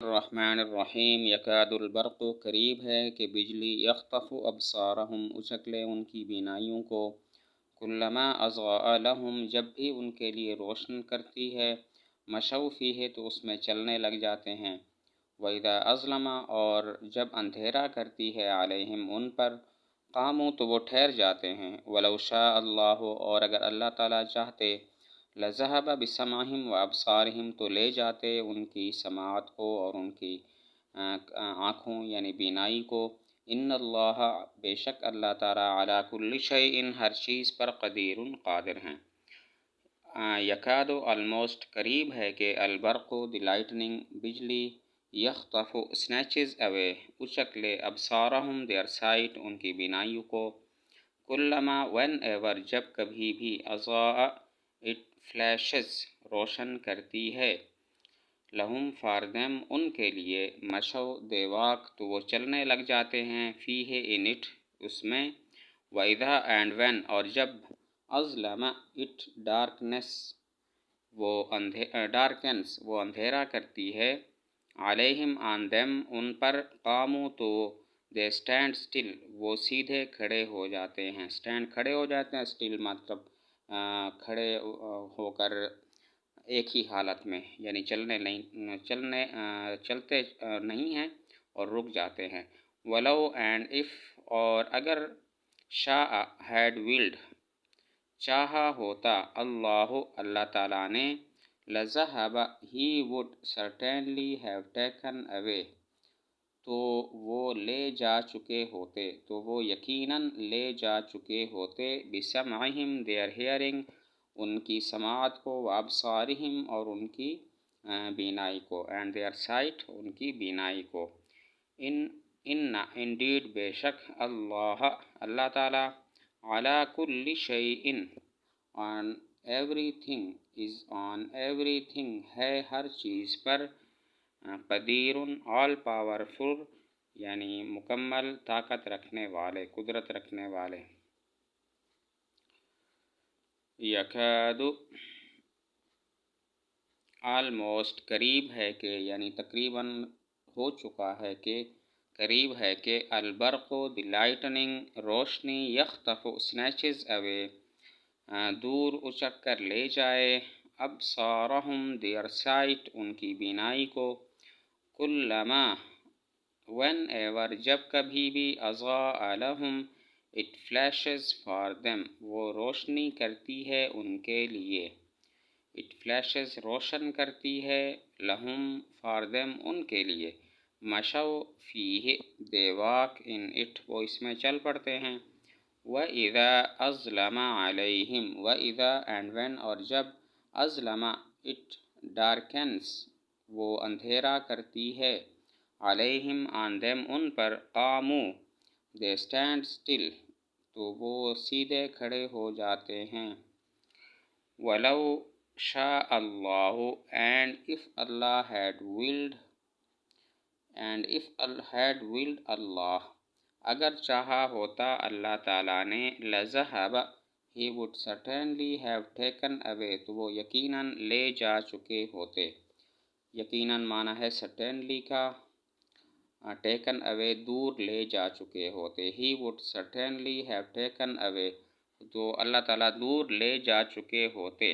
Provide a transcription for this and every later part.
الرحمن الرحیم یکاد البرق قریب ہے کہ بجلی یخطف ابصارہم اچک لے ان کی بینائیوں کو، کلما اضاء لہم جب بھی ان کے لیے روشن کرتی ہے، مشوا فیہ تو اس میں چلنے لگ جاتے ہیں، وَإِذَا أَظْلَمَ اور جب اندھیرا کرتی ہے علیہم ان پر، قاموا تو وہ ٹھہر جاتے ہیں، وَلَوْ شَاءَ اللَّهُ اور اگر اللہ تعالیٰ چاہتے، لَذَهَبَ بِسَمْعِهِمْ وَأَبْصَارِهِمْ تو لے جاتے ان کی سماعت کو اور ان کی آنکھوں یعنی بینائی کو، ان اللہ بے شک اللہ تعالیٰ علی کل شیء ہر چیز پر قدیر قادر ہیں۔ یکاد آلموسٹ قریب ہے کہ البرق دی لائٹننگ بجلی، یخطف snatches away اچک لے ابصارہم their sight ان کی بینائیوں کو، کلما whenever جب کبھی بھی اضاء it flashes روشن کرتی ہے، لہم فار them ان کے لیے، مشو they walk تو وہ چلنے لگ جاتے ہیں، فیہ in it اس میں، وَإِذَا and when اور جب اظلم it darkness وہ اندھیرا کرتی ہے، علیہم on them ان پر، قاموا تو they stand still وہ سیدھے کھڑے ہو جاتے ہیں، stand کھڑے ہو جاتے ہیں، still مطلب کھڑے ہو کر ایک ہی حالت میں، یعنی چلتے نہیں ہیں اور رک جاتے ہیں، وَلَوْ and if اور اگر شاء had willed چاہا ہوتا اللہ تعالیٰ نے، لَذَهَبَ he would certainly have taken away تو وہ لے جا چکے ہوتے، تو وہ یقیناً لے جا چکے ہوتے، بِسَمْعِهِمْ their hearing ان کی سماعت کو، وَأَبْصَارِهِمْ اور ان کی بینائی کو، and their sight ان کی بینائی کو، indeed بے شک اللہ تعالیٰ علی کل شیء on everything ہے ہر چیز پر، قدیر all powerful یعنی مکمل طاقت رکھنے والے، قدرت رکھنے والے۔ یکاد آلموسٹ قریب ہے کہ یعنی تقریباً ہو چکا ہے کہ قریب ہے کہ البرق دی لائٹننگ روشنی، یخطف snatches away دور اچک کر لے جائے، ابصارہم their sight ان کی بینائی کو، کلما whenever جب کبھی بھی اضاء لہم it flashes for them وہ روشنی کرتی ہے ان کے لیے، it flashes روشن کرتی ہے، لہم for them ان کے لیے، مشو فیہ they walk in it وہ اس میں چل پڑتے ہیں، وَإِذَا أَظْلَمَ عَلَيْهِمْ وَإِذَا and when اور جب أَظْلَمَ it darkens وہ اندھیرا کرتی ہے، علیہم on them in per, قاموا they stand still تو وہ سیدھے کھڑے ہو جاتے ہیں، وَلَوْ شَاءَ اللَّهُ and if Allah had willed اللہ اگر چاہا ہوتا اللہ تعالیٰ نے، لَذَهَبَ he would certainly have taken away تو وہ یقیناً لے جا چکے ہوتے، یقیناً معنی ہے certainly کا، taken away دور لے جا چکے ہوتے، he would certainly have taken away تو اللہ تعالیٰ دور لے جا چکے ہوتے،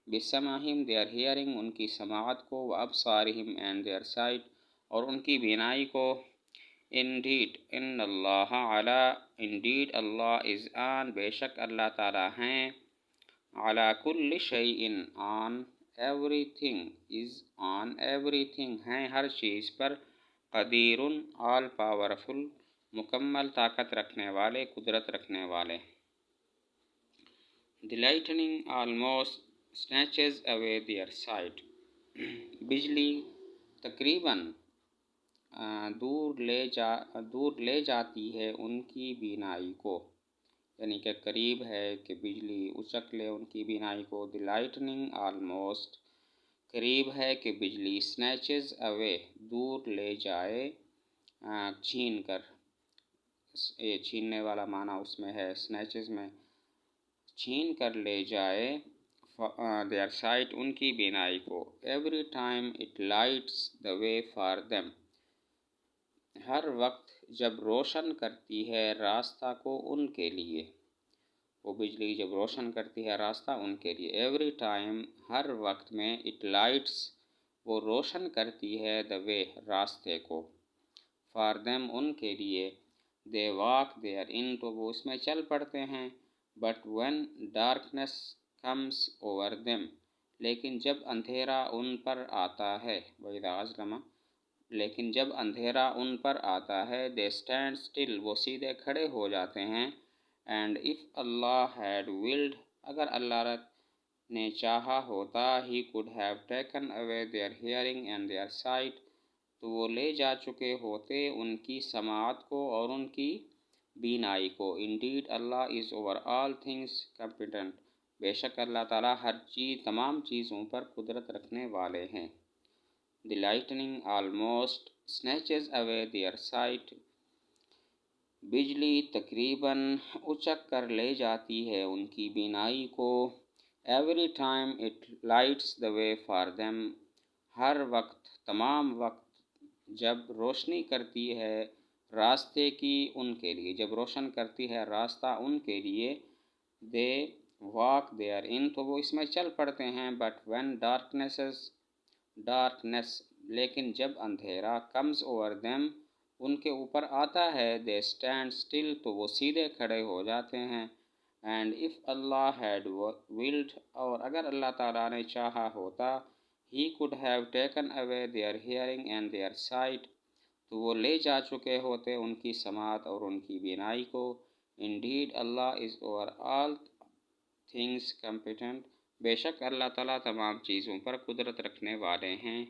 بِسَمْعِهِمْ their hearing ان کی سماعت کو، وَأَبْصَارِهِمْ and their sight اور ان کی بینائی کو، indeed in Allah indeed Allah is on بے شک اللہ تعالیٰ ہیں، علی کل شیء on everything is on everything ہیں ہر چیز پر، قدیر all powerful مکمل طاقت رکھنے والے، قدرت رکھنے والے۔ The lightning almost snatches away their sight بجلی تقریباً دور لے جاتی ہے ان کی بینائی کو، یعنی کہ قریب ہے کہ بجلی اچک لے ان کی بینائی کو، دی لائٹننگ آلموسٹ قریب ہے کہ بجلی snatches away دور لے جائے، چھین کر، یہ چھیننے والا معنی اس میں ہے، snatches میں چھین کر لے جائے، their sight ان کی بینائی کو. every time it lights the way for them. ہر وقت جب روشن کرتی ہے راستہ کو ان کے لیے. وہ بجلی جب روشن کرتی ہے راستہ ان کے لیے. ایوری ٹائم ہر وقت میں. اٹ لائٹس وہ روشن کرتی ہے. the way راستے کو. فار them ان کے لیے. they walk there in تو وہ اس میں چل پڑتے ہیں. but when darkness comes over them لیکن جب اندھیرا ان پر آتا ہے. وَإِذَا أَظْلَمَ لیکن جب اندھیرا ان پر آتا ہے. they stand still وہ سیدھے کھڑے ہو جاتے ہیں. and if Allah had willed اگر اللہ نے چاہا ہوتا he could have taken away their hearing and their sight تو وہ لے جا چکے ہوتے ان کی سماعت کو اور ان کی بینائی کو. indeed Allah is over all things competent بے شک اللہ تعالیٰ ہر چیز تمام چیزوں پر قدرت رکھنے والے ہیں. the lightning almost snatches away their sight بجلی تقریباً اچک کر لے جاتی ہے ان کی بینائی کو. every time it lights the way for them ہر وقت تمام وقت جب روشنی کرتی ہے راستے کی ان کے لیے. جب روشن کرتی ہے راستہ ان کے لیے. they walk there in تو وہ اس میں چل پڑتے ہیں. but when darkness لیکن جب اندھیرا comes over them ان کے اوپر آتا ہے. they stand still تو وہ سیدھے کھڑے ہو جاتے ہیں. and if Allah had willed اور اگر اللہ تعالیٰ نے چاہا ہوتا he could have taken away their hearing and their sight تو وہ لے جا چکے ہوتے ان کی سماعت اور ان کی بینائی کو. indeed Allah is over all things competent بے شک اللہ تعالیٰ تمام چیزوں پر قدرت رکھنے والے ہیں.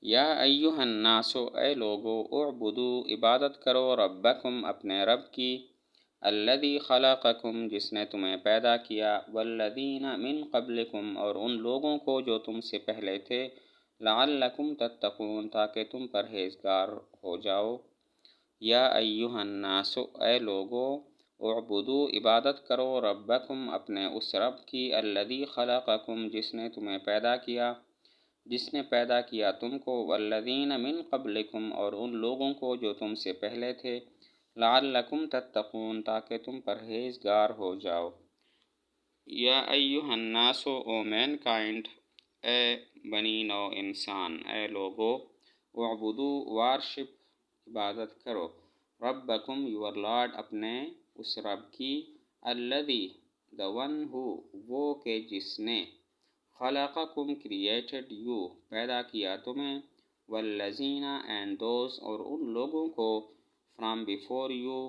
یا ایہا الناس اے لوگو اعبدو عبادت کرو ربکم اپنے رب کی. الذی خلقکم جس نے تمہیں پیدا کیا. والذین من قبلکم اور ان لوگوں کو جو تم سے پہلے تھے. لعلکم تتقون تاکہ تم پرہیزگار ہو جاؤ. یا ایہا الناس اے لوگو اعبدو عبادت کرو ربکم اپنے اس رب کی. الذی خلقکم جس نے تمہیں پیدا کیا جس نے پیدا کیا تم کو. والذین من قبلکم اور ان لوگوں کو جو تم سے پہلے تھے. لعلکم تتقون تاکہ تم پرہیزگار ہو جاؤ. یا ایہا الناس او مین کائنڈ اے بنی نو انسان. اے لوگو اعبدو وارشپ عبادت کرو. ربکم یور لارڈ اپنے اس رب کی. الذی the one who وہ کہ جس نے. خلقکم created you پیدا کیا تمہیں. والذین and those اور ان لوگوں کو. from before you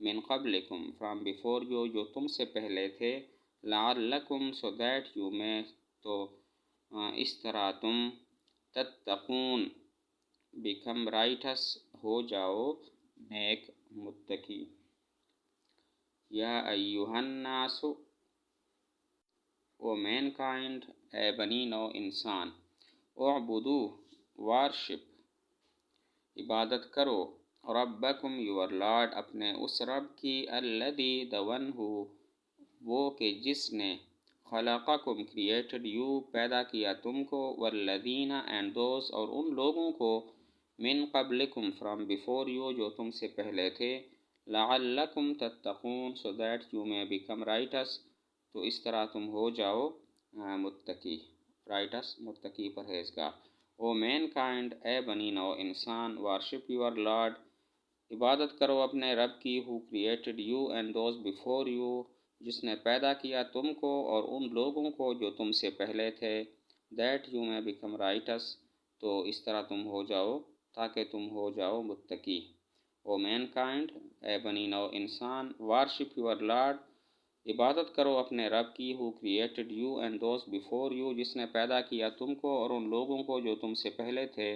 من قبلکم from before you جو تم سے پہلے تھے. لعلکم so that you may تو اس طرح تم. تتقون become righteous ہو جاؤ نیک متقی. یا ایہا الناس او مین کائنڈ اے بنی نو انسان. اعبدو وارشپ عبادت کرو. ربکم یور لارڈ اپنے اس رب کی. الذی the one who وہ کہ جس نے. خلقکم created you پیدا کیا تم کو. والذین and those اور ان لوگوں کو. من قبلکم from before you جو تم سے پہلے تھے. لعلکم تتقون so that you may become righteous تو اس طرح تم ہو جاؤ متقی. righteous متقی پرہیزگار. او مین کائنڈ اے بنی نو انسان. وارشپ یور لارڈ عبادت کرو اپنے رب کی. who created you and those before you جس نے پیدا کیا تم کو اور ان لوگوں کو جو تم سے پہلے تھے. that you may become righteous تو اس طرح تم ہو جاؤ تاکہ تم ہو جاؤ متقی. او مین کائنڈ اے بنی نو انسان. وارشپ یور لارڈ عبادت کرو اپنے رب کی. who created you and those before you جس نے پیدا کیا تم کو اور ان لوگوں کو جو تم سے پہلے تھے.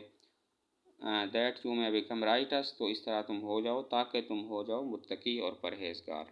that you may become righteous تو اس طرح تم ہو جاؤ تاکہ تم ہو جاؤ متقی اور پرہیزگار.